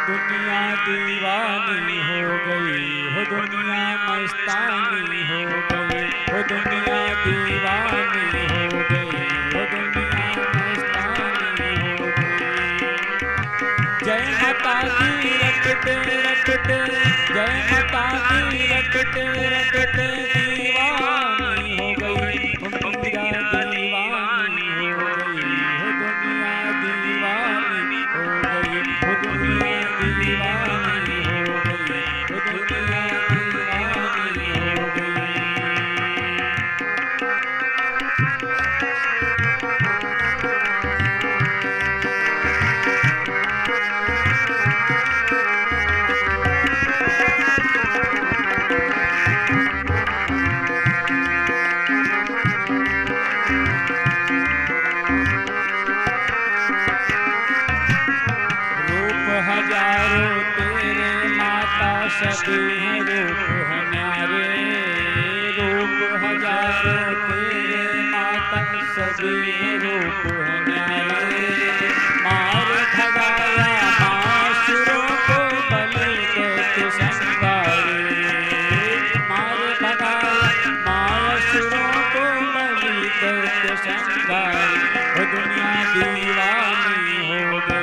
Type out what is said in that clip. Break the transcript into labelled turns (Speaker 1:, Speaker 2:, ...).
Speaker 1: दुनिया दीवानी हो गई, हो दुनिया मस्तानी हो गई, हो दुनिया दीवानी हो गई, हो दुनिया मस्तानी हो गई। जय माता दी रटते रटते, जय माता दी रटते रटते दीवानी हो गई, हो मीरा दीवानी हो गई, हो दुनिया दीवानी हो गई, हो दुनिया दीवानी हो गई, हो दुनिया दीवानी हो गई। हजारों तेरे माता सभी हैं रूप है न्यारे, रूप हजारों तेरे माता सभी हैं रूप है न्यारे। मार भगाया मासुरों को बलि दैत्य संगारे, मार भगाया मासुरों को बलि दैत्य संगारे। वो दुनिया दीवानी हो गई,